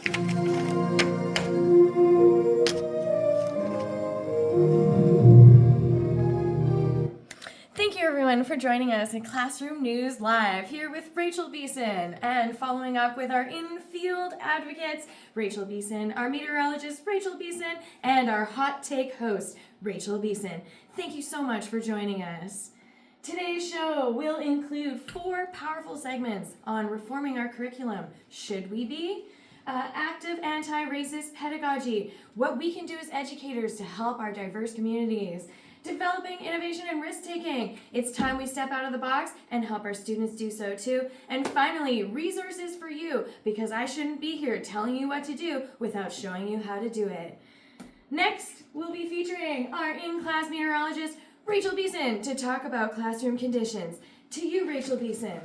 Thank you everyone for joining us in Classroom News Live, here with Rachel Beeson, and following up with our in-field advocates, Rachel Beeson, our meteorologist, Rachel Beeson, and our hot take host, Rachel Beeson. Thank you so much for joining us. Today's show will include 4 powerful segments on reforming our curriculum. Should we be? Active anti-racist pedagogy, what we can do as educators to help our diverse communities. Developing innovation and risk-taking. It's time we step out of the box and help our students do so too. And finally, resources for you, because I shouldn't be here telling you what to do without showing you how to do it. Next, we'll be featuring our in-class meteorologist, Rachel Beeson, to talk about classroom conditions. To you, Rachel Beeson.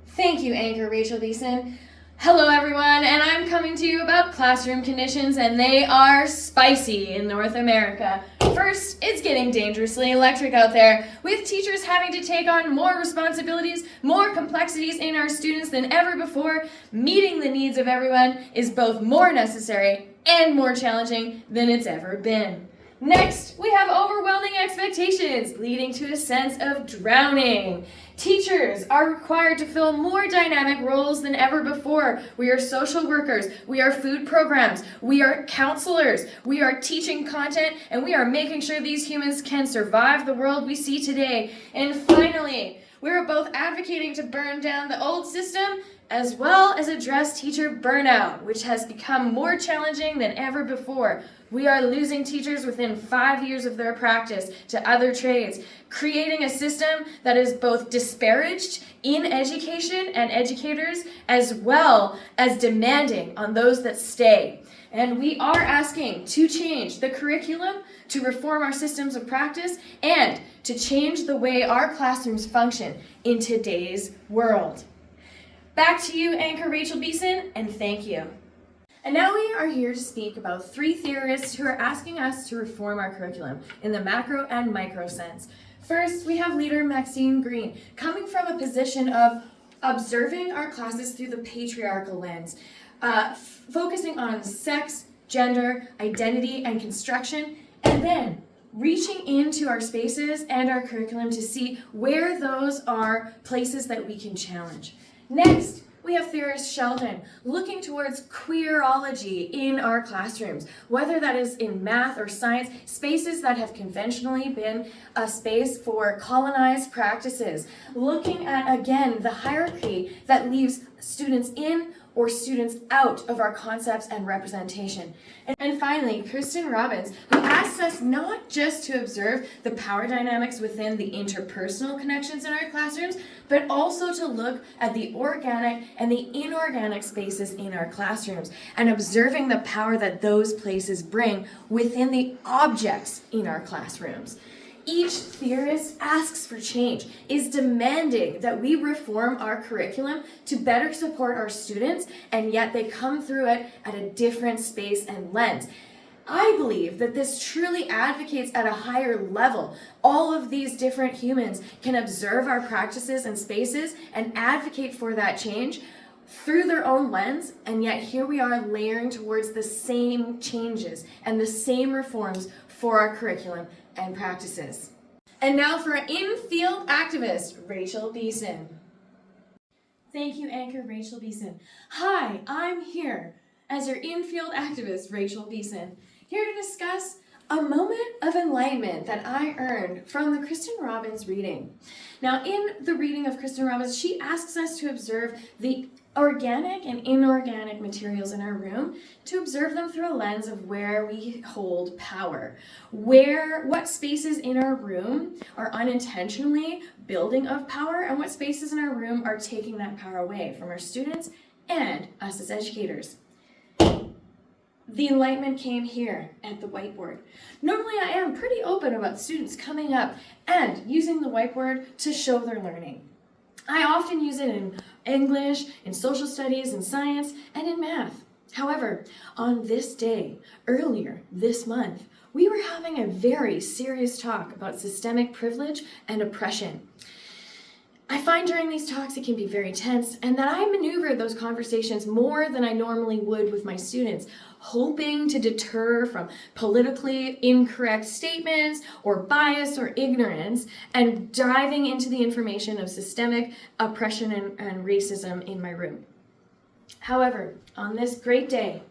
Thank you, Anchor Rachel Beeson. Hello everyone, and I'm coming to you about classroom conditions, and they are spicy in North America. First, it's getting dangerously electric out there, with teachers having to take on more responsibilities, more complexities in our students than ever before. Meeting the needs of everyone is both more necessary and more challenging than it's ever been. Next, we have overwhelming expectations, leading to a sense of drowning. Teachers are required to fill more dynamic roles than ever before. We are social workers, we are food programs, we are counselors, we are teaching content, and we are making sure these humans can survive the world we see today. And finally, we are both advocating to burn down the old system as well as address teacher burnout, which has become more challenging than ever before. We are losing teachers within 5 years of their practice to other trades, creating a system that is both disparaged in education and educators, as well as demanding on those that stay. And we are asking to change the curriculum, to reform our systems of practice, and to change the way our classrooms function in today's world. Back to you, Anchor Rachel Beeson, and thank you. And now we are here to speak about 3 theorists who are asking us to reform our curriculum in the macro and micro sense. First, we have leader Maxine Green, coming from a position of observing our classes through the patriarchal lens, focusing on sex, gender, identity, and construction, and then reaching into our spaces and our curriculum to see where those are places that we can challenge. Next, we have theorist Sheldon, looking towards queerology in our classrooms, whether that is in math or science, spaces that have conventionally been a space for colonized practices, looking at, again, the hierarchy that leaves students in or students out of our concepts and representation. And finally, Kristen Robbins, who asks us not just to observe the power dynamics within the interpersonal connections in our classrooms, but also to look at the organic and the inorganic spaces in our classrooms and observing the power that those places bring within the objects in our classrooms. Each theorist asks for change, is demanding that we reform our curriculum to better support our students, and yet they come through it at a different space and lens. I believe that this truly advocates at a higher level. All of these different humans can observe our practices and spaces and advocate for that change through their own lens, and yet here we are layering towards the same changes and the same reforms for our curriculum and practices. And now for our in-field activist, Rachel Beeson. Thank you, Anchor Rachel Beeson. Hi, I'm here as your in-field activist, Rachel Beeson, here to discuss a moment of enlightenment that I earned from the Kristen Robbins reading. Now, in the reading of Kristen Robbins, she asks us to observe the organic and inorganic materials in our room, to observe them through a lens of where we hold power, what spaces in our room are unintentionally building of power, and what spaces in our room are taking that power away from our students and us as educators. The enlightenment came here at the whiteboard. Normally I am pretty open about students coming up and using the whiteboard to show their learning. I often use it in English, in social studies, in science, and in math. However, on this day, earlier this month, we were having a very serious talk about systemic privilege and oppression. I find during these talks it can be very tense, and that I maneuver those conversations more than I normally would with my students, hoping to deter from politically incorrect statements or bias or ignorance, and diving into the information of systemic oppression and racism in my room. However, on this great day,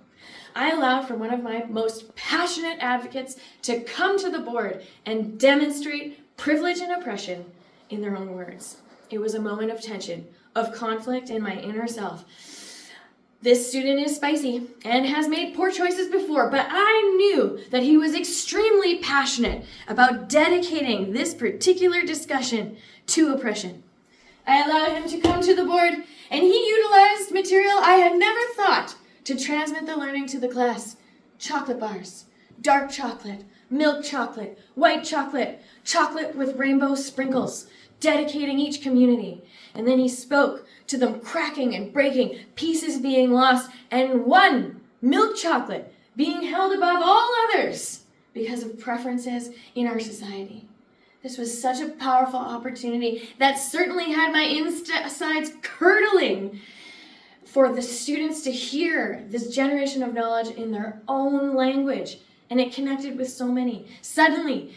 I allowed for one of my most passionate advocates to come to the board and demonstrate privilege and oppression in their own words. It was a moment of tension, of conflict in my inner self. This student is spicy and has made poor choices before, but I knew that he was extremely passionate about dedicating this particular discussion to oppression. I allowed him to come to the board, and he utilized material I had never thought to transmit the learning to the class. Chocolate bars, dark chocolate, milk chocolate, white chocolate, chocolate with rainbow sprinkles, dedicating each community. And then he spoke to them cracking and breaking, pieces being lost, and one milk chocolate being held above all others because of preferences in our society. This was such a powerful opportunity that certainly had my insides curdling for the students to hear this generation of knowledge in their own language. And it connected with so many. Suddenly,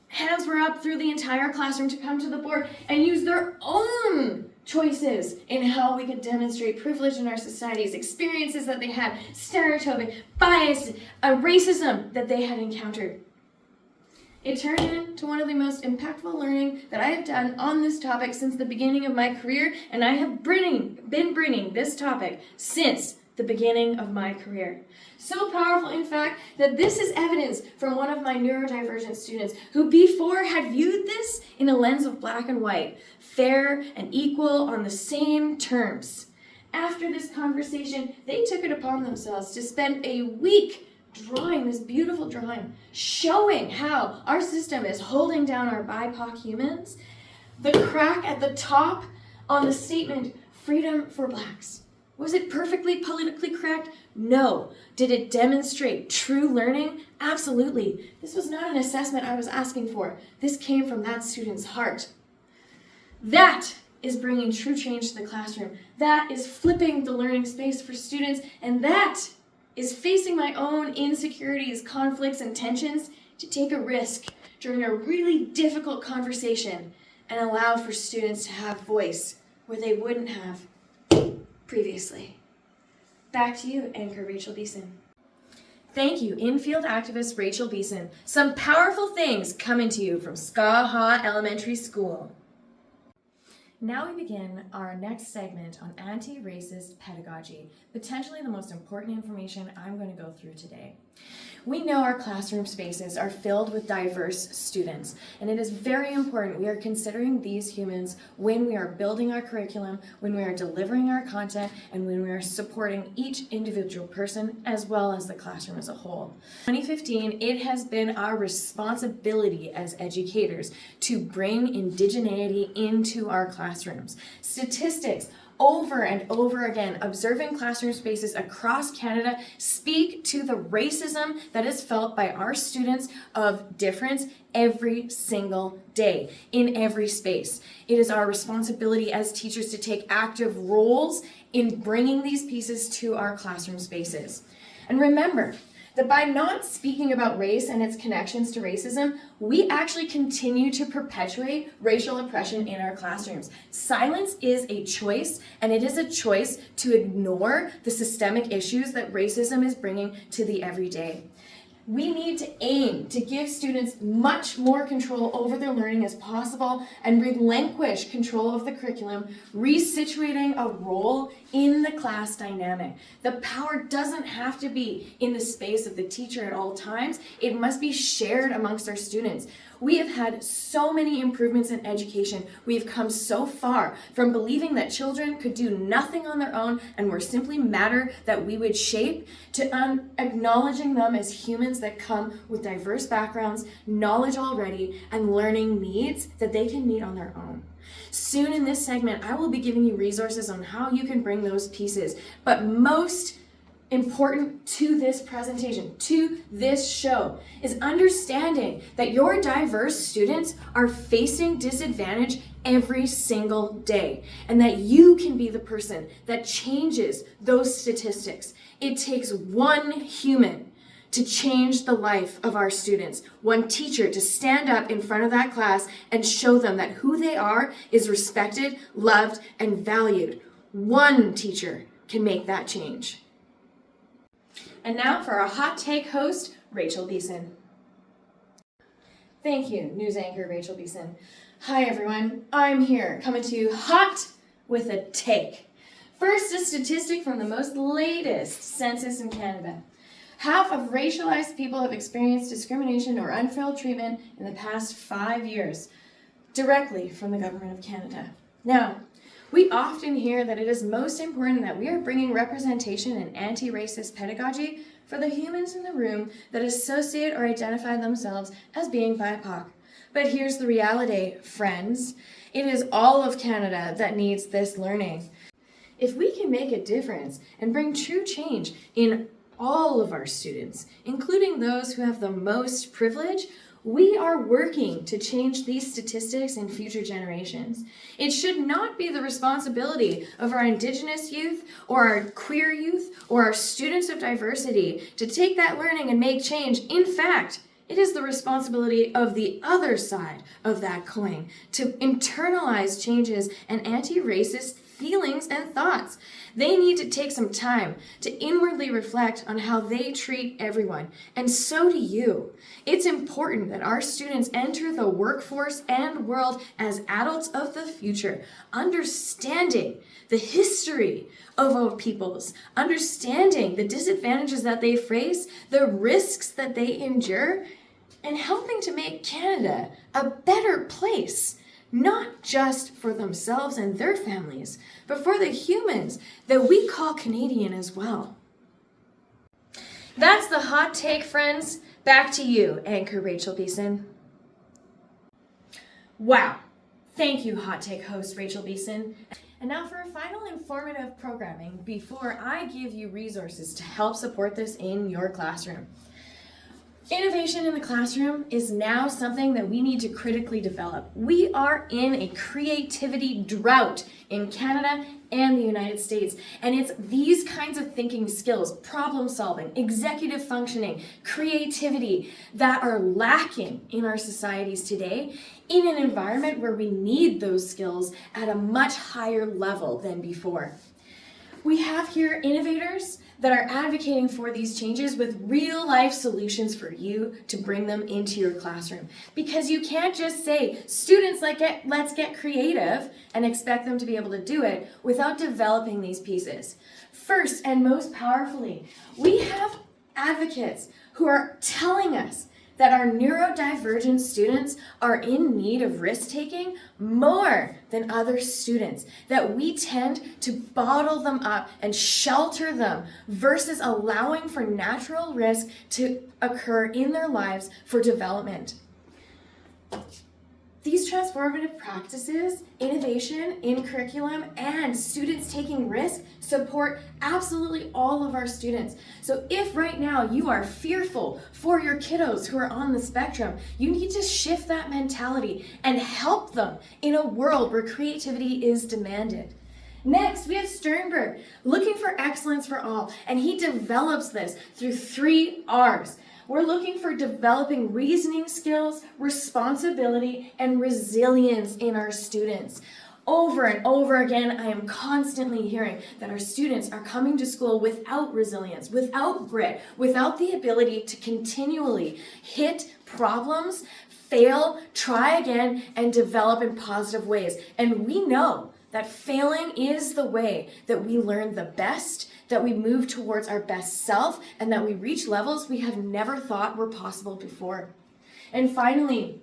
hands were up through the entire classroom to come to the board and use their own choices in how we could demonstrate privilege in our societies, experiences that they had, stereotyping, bias, racism that they had encountered. It turned into one of the most impactful learning that I have done on this topic since the beginning of my career, and I have been bringing this topic since the beginning of my career. So powerful, in fact, that this is evidence from one of my neurodivergent students who before had viewed this in a lens of black and white, fair and equal on the same terms. After this conversation, they took it upon themselves to spend a week drawing this beautiful drawing, showing how our system is holding down our BIPOC humans. The crack at the top on the statement, freedom for blacks. Was it perfectly politically correct? No. Did it demonstrate true learning? Absolutely. This was not an assessment I was asking for. This came from that student's heart. That is bringing true change to the classroom. That is flipping the learning space for students, and that is facing my own insecurities, conflicts, and tensions to take a risk during a really difficult conversation and allow for students to have voice where they wouldn't have previously. Back to you, Anchor Rachel Beeson. Thank you, infield activist Rachel Beeson. Some powerful things coming to you from Skaha Elementary School. Now we begin our next segment on anti-racist pedagogy, potentially the most important information I'm going to go through today. We know our classroom spaces are filled with diverse students, and it is very important we are considering these humans when we are building our curriculum, when we are delivering our content, and when we are supporting each individual person as well as the classroom as a whole. In 2015, it has been our responsibility as educators to bring indigeneity into our classrooms. Statistics over and over again, observing classroom spaces across Canada speak to the racism that is felt by our students of difference every single day in every space. It is our responsibility as teachers to take active roles in bringing these pieces to our classroom spaces. And remember that by not speaking about race and its connections to racism, we actually continue to perpetuate racial oppression in our classrooms. Silence is a choice, and it is a choice to ignore the systemic issues that racism is bringing to the everyday. We need to aim to give students much more control over their learning as possible and relinquish control of the curriculum, resituating a role in the class dynamic. The power doesn't have to be in the space of the teacher at all times. It must be shared amongst our students. We have had so many improvements in education. We've come so far from believing that children could do nothing on their own and were simply matter that we would shape to acknowledging them as humans that come with diverse backgrounds, knowledge already, and learning needs that they can meet on their own. Soon in this segment, I will be giving you resources on how you can bring those pieces, but most important to this presentation, to this show, is understanding that your diverse students are facing disadvantage every single day, and that you can be the person that changes those statistics. It takes one human to change the life of our students, one teacher to stand up in front of that class and show them that who they are is respected, loved, and valued. One teacher can make that change. And now for our hot take host, Rachel Beeson. Thank you, news anchor Rachel Beeson. Hi everyone, I'm here coming to you hot with a take. First, a statistic from the most latest census in Canada. Half of racialized people have experienced discrimination or unfair treatment in the past 5 years, directly from the Government of Canada. Now, we often hear that it is most important that we are bringing representation and anti-racist pedagogy for the humans in the room that associate or identify themselves as being BIPOC. But here's the reality, friends. It is all of Canada that needs this learning. If we can make a difference and bring true change in all of our students, including those who have the most privilege, we are working to change these statistics in future generations. It should not be the responsibility of our Indigenous youth or our queer youth or our students of diversity to take that learning and make change. In fact, it is the responsibility of the other side of that coin to internalize changes and anti-racist feelings and thoughts. They need to take some time to inwardly reflect on how they treat everyone, and so do you. It's important that our students enter the workforce and world as adults of the future, understanding the history of our peoples, understanding the disadvantages that they face, the risks that they endure, and helping to make Canada a better place. Not just for themselves and their families, but for the humans that we call Canadian as well. That's the hot take, friends. Back to you, anchor Rachel Beeson. Wow. Thank you, hot take host Rachel Beeson. And now for a final informative programming before I give you resources to help support this in your classroom. Innovation in the classroom is now something that we need to critically develop. We are in a creativity drought in Canada and the United States, and it's these kinds of thinking skills, problem solving, executive functioning, creativity that are lacking in our societies today in an environment where we need those skills at a much higher level than before. We have here innovators that are advocating for these changes with real life solutions for you to bring them into your classroom. Because you can't just say, students, let's get creative and expect them to be able to do it without developing these pieces. First and most powerfully, we have advocates who are telling us that our neurodivergent students are in need of risk-taking more than other students, that we tend to bottle them up and shelter them versus allowing for natural risk to occur in their lives for development. These transformative practices, innovation in curriculum, and students taking risk support absolutely all of our students. So if right now you are fearful for your kiddos who are on the spectrum, you need to shift that mentality and help them in a world where creativity is demanded. Next, we have Sternberg, looking for excellence for all, and he develops this through 3 R's. We're looking for developing reasoning skills, responsibility, and resilience in our students. Over and over again, I am constantly hearing that our students are coming to school without resilience, without grit, without the ability to continually hit problems, fail, try again, and develop in positive ways. And we know that failing is the way that we learn the best, that we move towards our best self, and that we reach levels we have never thought were possible before. And finally,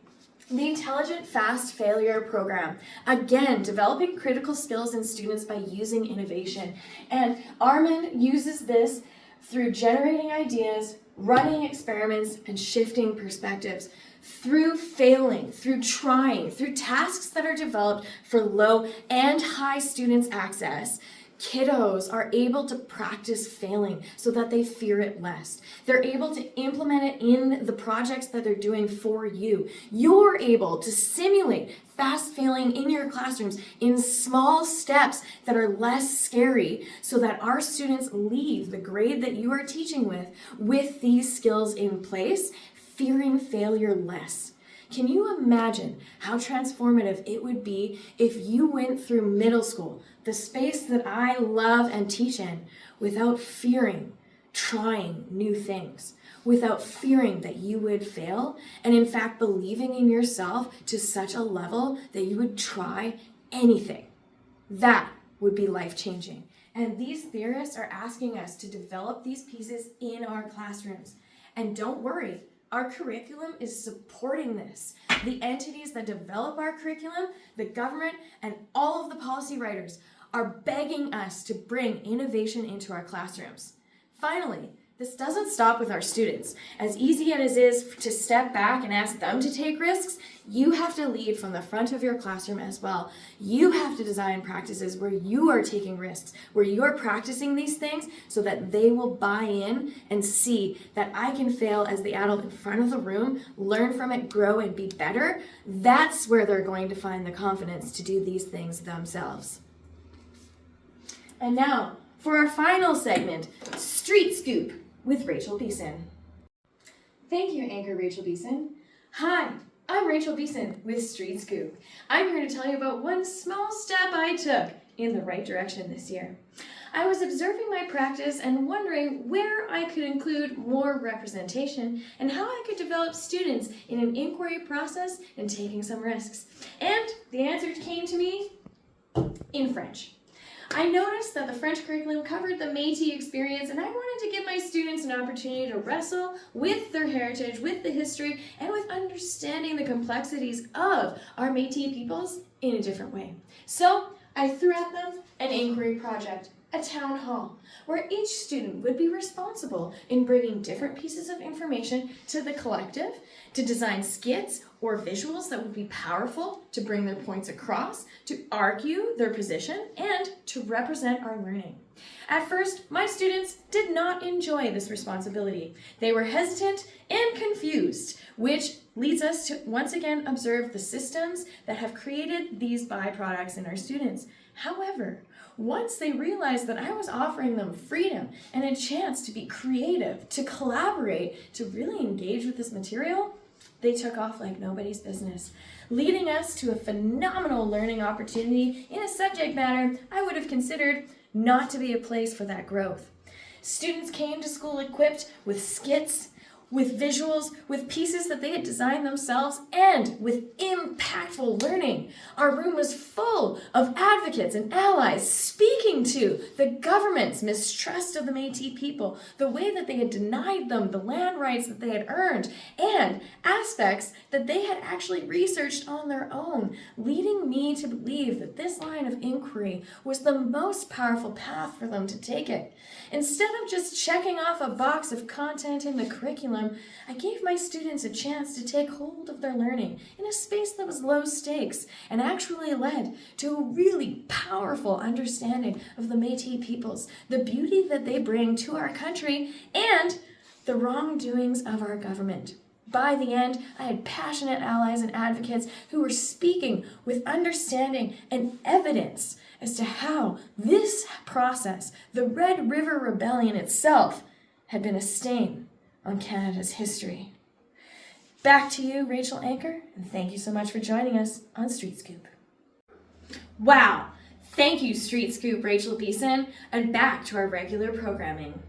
the Intelligent Fast Failure Program. Again, developing critical skills in students by using innovation. And Armin uses this through generating ideas, running experiments, and shifting perspectives. Through failing, through trying, through tasks that are developed for low and high students' access, kiddos are able to practice failing so that they fear it less. They're able to implement it in the projects that they're doing for you. You're able to simulate fast failing in your classrooms in small steps that are less scary so that our students leave the grade that you are teaching with these skills in place, fearing failure less. Can you imagine how transformative it would be if you went through middle school, the space that I love and teach in, without fearing trying new things, without fearing that you would fail, and in fact believing in yourself to such a level that you would try anything? That would be life-changing. And these theorists are asking us to develop these pieces in our classrooms. And don't worry, our curriculum is supporting this. The entities that develop our curriculum, the government, and all of the policy writers are begging us to bring innovation into our classrooms. Finally, this doesn't stop with our students. As easy as it is to step back and ask them to take risks, you have to lead from the front of your classroom as well. You have to design practices where you are taking risks, where you're practicing these things so that they will buy in and see that I can fail as the adult in front of the room, learn from it, grow, and be better. That's where they're going to find the confidence to do these things themselves. And now, for our final segment, Street Scoop with Rachel Beeson. Thank you, Anchor Rachel Beeson. Hi, I'm Rachel Beeson with Street Scoop. I'm here to tell you about one small step I took in the right direction this year. I was observing my practice and wondering where I could include more representation and how I could develop students in an inquiry process and taking some risks. And the answer came to me in French. I noticed that the French curriculum covered the Métis experience, and I wanted to give my students an opportunity to wrestle with their heritage, with the history, and with understanding the complexities of our Métis peoples in a different way. So I threw at them an inquiry project, a town hall, where each student would be responsible in bringing different pieces of information to the collective, to design skits or visuals that would be powerful, to bring their points across, to argue their position, and to represent our learning. At first, my students did not enjoy this responsibility. They were hesitant and confused, which leads us to once again observe the systems that have created these byproducts in our students. However, once they realized that I was offering them freedom and a chance to be creative, to collaborate, to really engage with this material, they took off like nobody's business, leading us to a phenomenal learning opportunity in a subject matter I would have considered not to be a place for that growth. Students came to school equipped with skits, with visuals, with pieces that they had designed themselves, and with impactful learning. Our room was full of advocates and allies speaking to the government's mistrust of the Métis people, the way that they had denied them the land rights that they had earned, and aspects that they had actually researched on their own, leading me to believe that this line of inquiry was the most powerful path for them to take it. Instead of just checking off a box of content in the curriculum, I gave my students a chance to take hold of their learning in a space that was low stakes and actually led to a really powerful understanding of the Métis peoples, the beauty that they bring to our country, and the wrongdoings of our government. By the end, I had passionate allies and advocates who were speaking with understanding and evidence as to how this process, the Red River Rebellion itself, had been a stain on Canada's history. Back to you, Rachel Anchor, and thank you so much for joining us on Street Scoop. Wow, thank you, Street Scoop, Rachel Beeson, and back to our regular programming.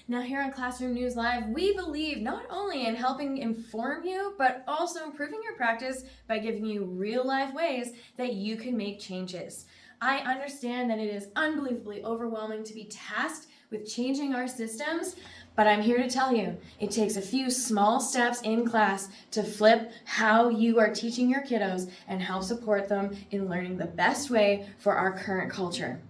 Now here on Classroom News Live, we believe not only in helping inform you, but also improving your practice by giving you real-life ways that you can make changes. I understand that it is unbelievably overwhelming to be tasked with changing our systems, but I'm here to tell you, it takes a few small steps in class to flip how you are teaching your kiddos and help support them in learning the best way for our current culture.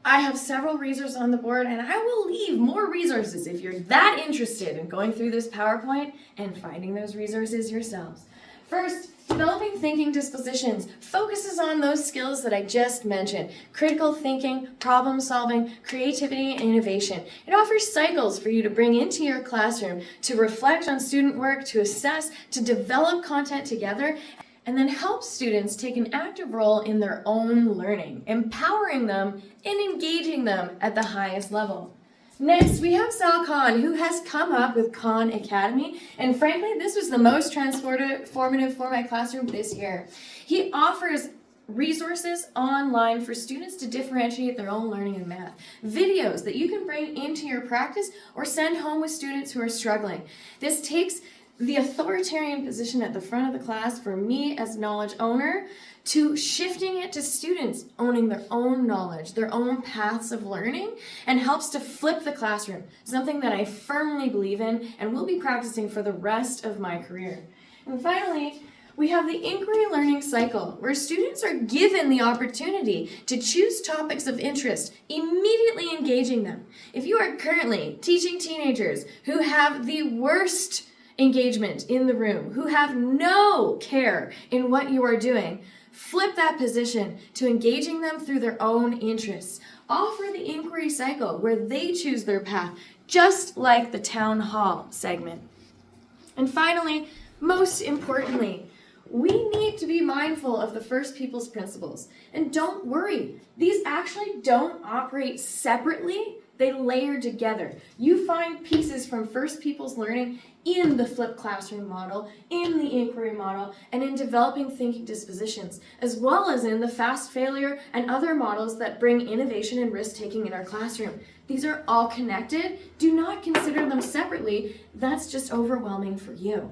I have several resources on the board, and I will leave more resources if you're that interested in going through this PowerPoint and finding those resources yourselves. First, Developing thinking dispositions focuses on those skills that I just mentioned: critical thinking, problem solving, creativity, and innovation. It offers cycles for you to bring into your classroom to reflect on student work, to assess, to develop content together, and then help students take an active role in their own learning, empowering them and engaging them at the highest level. Next, we have Sal Khan, who has come up with Khan Academy, and frankly, this was the most transformative for my classroom this year. He offers resources online for students to differentiate their own learning in math, videos that you can bring into your practice or send home with students who are struggling. This takes the authoritarian position at the front of the class for me as knowledge owner to shifting it to students owning their own knowledge, their own paths of learning, and helps to flip the classroom, something that I firmly believe in and will be practicing for the rest of my career. And finally, we have the inquiry learning cycle, where students are given the opportunity to choose topics of interest, immediately engaging them. If you are currently teaching teenagers who have the worst engagement in the room, who have no care in what you are doing, flip that position to engaging them through their own interests. Offer the inquiry cycle where they choose their path, just like the town hall segment. And finally, most importantly, we need to be mindful of the first people's principles. And don't worry, these actually don't operate separately. They layer together. You find pieces from first people's learning in the flipped classroom model, in the inquiry model, and in developing thinking dispositions, as well as in the fast failure and other models that bring innovation and risk-taking in our classroom. These are all connected. Do not consider them separately. That's just overwhelming for you.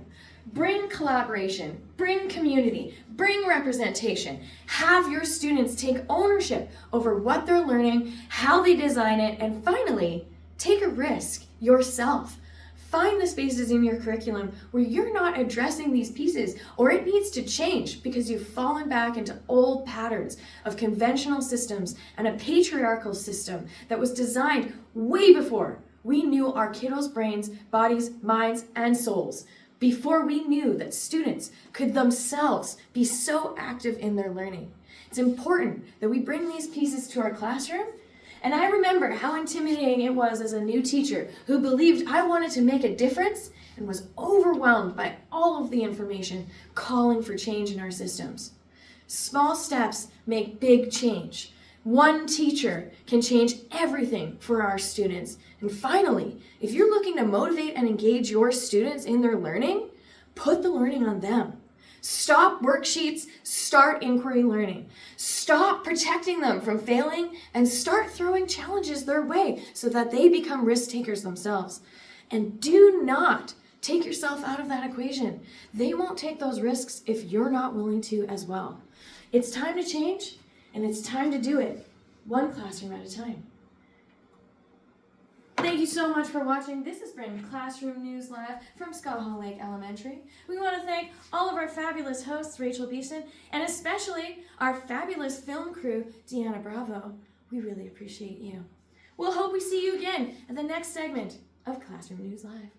Bring collaboration, bring community, bring representation. Have your students take ownership over what they're learning, how they design it, and finally, take a risk yourself. Find the spaces in your curriculum where you're not addressing these pieces, or it needs to change because you've fallen back into old patterns of conventional systems and a patriarchal system that was designed way before we knew our kiddos' brains, bodies, minds, and souls. Before we knew that students could themselves be so active in their learning. It's important that we bring these pieces to our classroom. And I remember how intimidating it was as a new teacher who believed I wanted to make a difference and was overwhelmed by all of the information calling for change in our systems. Small steps make big change. One teacher can change everything for our students. And finally, if you're looking to motivate and engage your students in their learning, put the learning on them. Stop worksheets, start inquiry learning. Stop protecting them from failing and start throwing challenges their way so that they become risk takers themselves. And do not take yourself out of that equation. They won't take those risks if you're not willing to as well. It's time to change, and it's time to do it one classroom at a time. Thank you so much for watching. This has been Classroom News Live from Scott Hall Lake Elementary. We want to thank all of our fabulous hosts, Rachel Beeston, and especially our fabulous film crew, Deanna Bravo. We really appreciate you. We'll hope we see you again at the next segment of Classroom News Live.